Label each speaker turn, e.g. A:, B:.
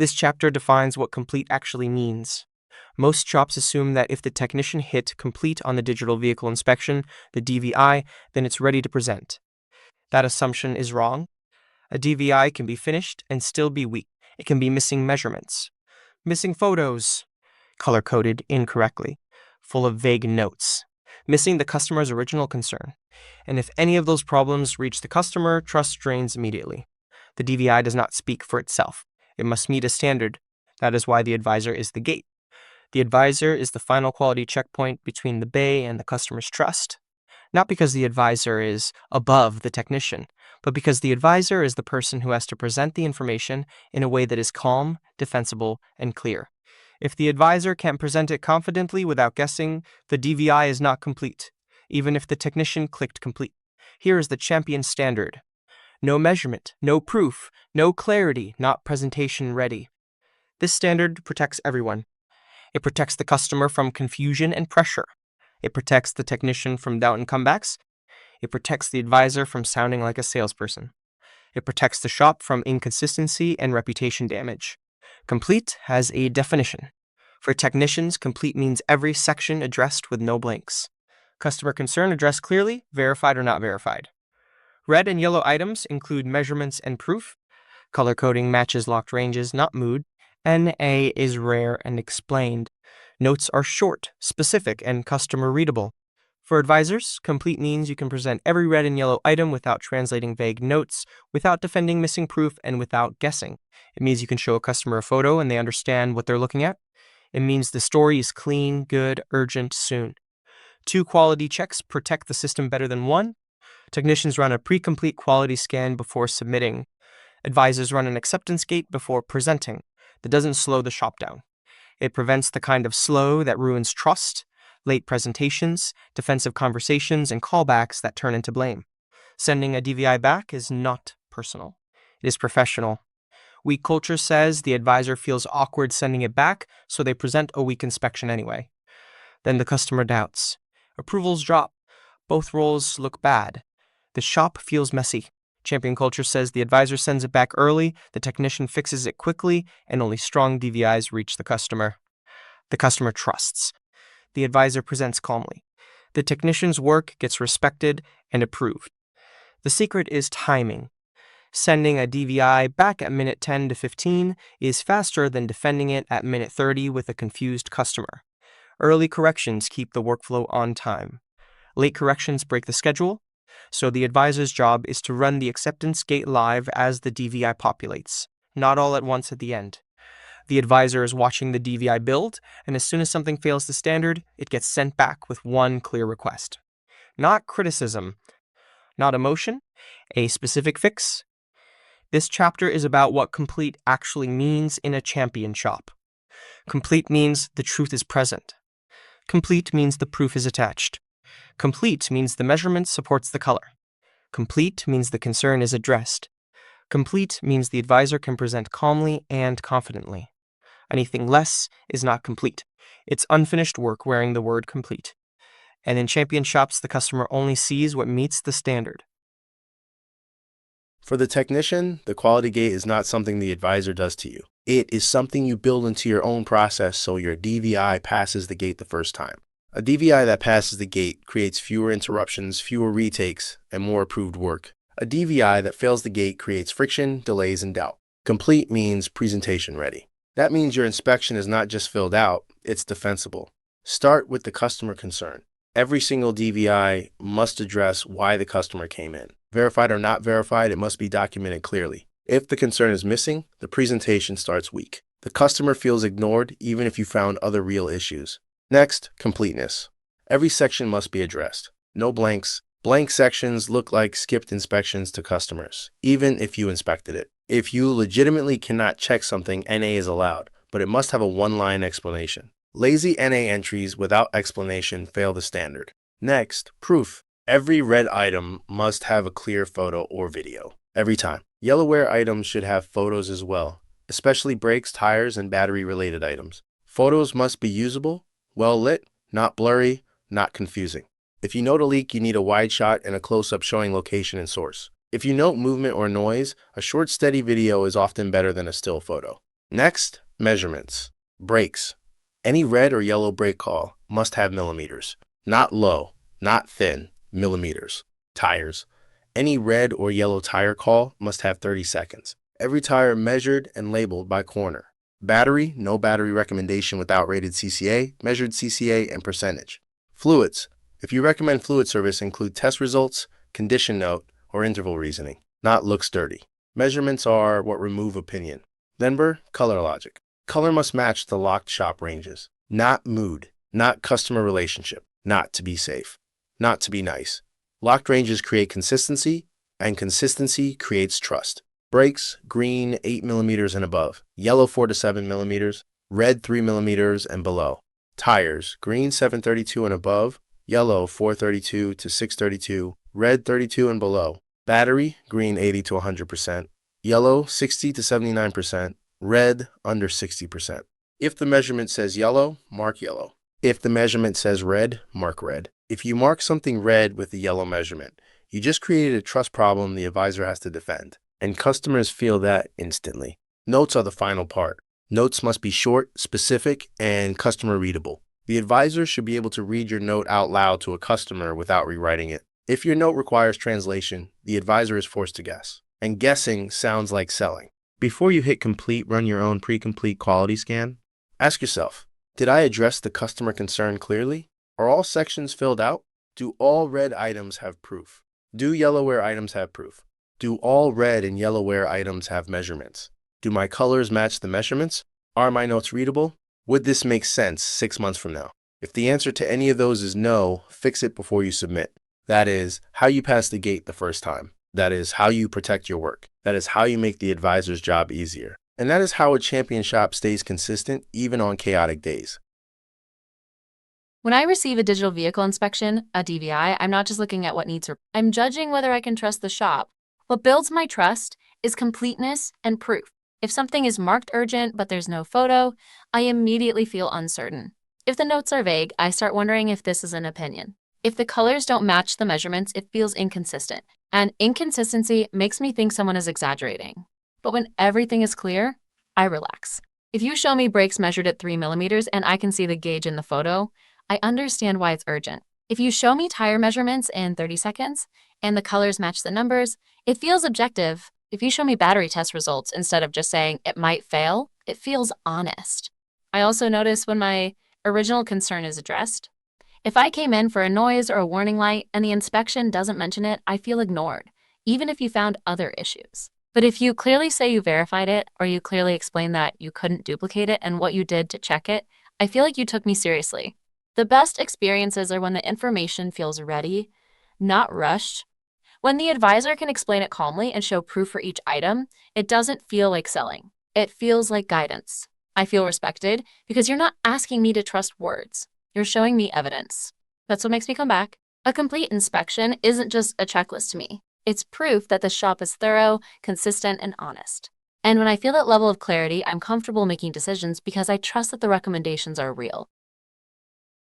A: This chapter defines what complete actually means. Most shops assume that if the technician hit complete on the digital vehicle inspection, the DVI, then it's ready to present. That assumption is wrong. A DVI can be finished and still be weak. It can be missing measurements, missing photos, color-coded incorrectly, full of vague notes, missing the customer's original concern. And if any of those problems reach the customer, trust drains immediately. The DVI does not speak for itself. It must meet a standard. That is why the advisor is the gate. The advisor is the final quality checkpoint between the bay and the customer's trust. Not because the advisor is above the technician, but because the advisor is the person who has to present the information in a way that is calm, defensible, and clear. If the advisor can't present it confidently without guessing, the DVI is not complete, even if the technician clicked complete. Here is the Champion standard. No measurement, no proof, no clarity, not presentation ready. This standard protects everyone. It protects the customer from confusion and pressure. It protects the technician from doubt and comebacks. It protects the advisor from sounding like a salesperson. It protects the shop from inconsistency and reputation damage. Complete has a definition. For technicians, complete means every section addressed with no blanks. Customer concern addressed clearly, verified or not verified. Red and yellow items include measurements and proof. Color coding matches locked ranges, not mood. NA is rare and explained. Notes are short, specific, and customer readable. For advisors, complete means you can present every red and yellow item without translating vague notes, without defending missing proof, and without guessing. It means you can show a customer a photo and they understand what they're looking at. It means the story is clean, good, urgent, soon. 2 quality checks protect the system better than 1. Technicians run a pre-complete quality scan before submitting. Advisors run an acceptance gate before presenting. That doesn't slow the shop down. It prevents the kind of slow that ruins trust, late presentations, defensive conversations, and callbacks that turn into blame. Sending a DVI back is not personal. It is professional. Weak culture says the advisor feels awkward sending it back, so they present a weak inspection anyway. Then the customer doubts. Approvals drop. Both roles look bad. The shop feels messy. Champion culture says the advisor sends it back early, the technician fixes it quickly, and only strong DVIs reach the customer. The customer trusts. The advisor presents calmly. The technician's work gets respected and approved. The secret is timing. Sending a DVI back at minute 10 to 15 is faster than defending it at minute 30 with a confused customer. Early corrections keep the workflow on time. Late corrections break the schedule, so the advisor's job is to run the acceptance gate live as the DVI populates, not all at once at the end. The advisor is watching the DVI build, and as soon as something fails the standard, it gets sent back with one clear request. Not criticism, not emotion, a specific fix. This chapter is about what complete actually means in a champion shop. Complete means the truth is present. Complete means the proof is attached. Complete means the measurement supports the color. Complete means the concern is addressed. Complete means the advisor can present calmly and confidently. Anything less is not complete. It's unfinished work wearing the word complete. And in champion shops, the customer only sees what meets the standard.
B: For the technician, the quality gate is not something the advisor does to you. It is something you build into your own process so your DVI passes the gate the first time. A DVI that passes the gate creates fewer interruptions, fewer retakes, and more approved work. A DVI that fails the gate creates friction, delays, and doubt. Complete means presentation ready. That means your inspection is not just filled out, it's defensible. Start with the customer concern. Every single DVI must address why the customer came in. Verified or not verified, it must be documented clearly. If the concern is missing, the presentation starts weak. The customer feels ignored even if you found other real issues. Next, completeness. Every section must be addressed. No blanks. Blank sections look like skipped inspections to customers, even if you inspected it. If you legitimately cannot check something, NA is allowed, but it must have a one-line explanation. Lazy NA entries without explanation fail the standard. Next, proof. Every red item must have a clear photo or video. Every time. Yellowware items should have photos as well, especially brakes, tires, and battery-related items. Photos must be usable, well lit, not blurry, not confusing. If you note a leak, you need a wide shot and a close-up showing location and source. If you note movement or noise, a short, steady video is often better than a still photo. Next, measurements. Brakes. Any red or yellow brake call must have millimeters. Not low, not thin, millimeters. Tires. Any red or yellow tire call must have 30 seconds. Every tire measured and labeled by corner. Battery, no battery recommendation without rated CCA, measured CCA, and percentage. Fluids. If you recommend fluid service, include test results, condition note, or interval reasoning. Not looks dirty. Measurements are what remove opinion. Denver, color logic. Color must match the locked shop ranges. Not mood, not customer relationship, not to be safe, not to be nice. Locked ranges create consistency, and consistency creates trust. Brakes, green 8 millimeters and above, yellow 4 to 7 millimeters, red 3 millimeters and below. Tires, green 732 and above, yellow 432 to 632, red 32 and below. Battery, green 80 to 100%, yellow 60 to 79%, red under 60%. If the measurement says yellow, mark yellow. If the measurement says red, mark red. If you mark something red with the yellow measurement, you just created a trust problem the advisor has to defend, and customers feel that instantly. Notes are the final part. Notes must be short, specific, and customer readable. The advisor should be able to read your note out loud to a customer without rewriting it. If your note requires translation, the advisor is forced to guess. And guessing sounds like selling. Before you hit complete, run your own pre-complete quality scan. Ask yourself, did I address the customer concern clearly? Are all sections filled out? Do all red items have proof? Do yellowware items have proof? Do all red and yellowware items have measurements? Do my colors match the measurements? Are my notes readable? Would this make sense 6 months from now? If the answer to any of those is no, fix it before you submit. That is how you pass the gate the first time. That is how you protect your work. That is how you make the advisor's job easier. And that is how a champion shop stays consistent even on chaotic days.
C: When I receive a digital vehicle inspection, a DVI, I'm not just looking at what needs repairs. I'm judging whether I can trust the shop. What builds my trust is completeness and proof. If something is marked urgent but there's no photo, I immediately feel uncertain. If the notes are vague, I start wondering if this is an opinion. If the colors don't match the measurements, it feels inconsistent. And inconsistency makes me think someone is exaggerating. But when everything is clear, I relax. If you show me brakes measured at 3 millimeters and I can see the gauge in the photo, I understand why it's urgent. If you show me tire measurements in 30 seconds and the colors match the numbers, it feels objective. If you show me battery test results instead of just saying it might fail, it feels honest. I also notice when my original concern is addressed. If I came in for a noise or a warning light and the inspection doesn't mention it, I feel ignored, even if you found other issues. But if you clearly say you verified it or you clearly explain that you couldn't duplicate it and what you did to check it, I feel like you took me seriously. The best experiences are when the information feels ready, not rushed. When the advisor can explain it calmly and show proof for each item, it doesn't feel like selling. It feels like guidance. I feel respected because you're not asking me to trust words. You're showing me evidence. That's what makes me come back. A complete inspection isn't just a checklist to me. It's proof that the shop is thorough, consistent, and honest. And when I feel that level of clarity, I'm comfortable making decisions because I trust that the recommendations are real.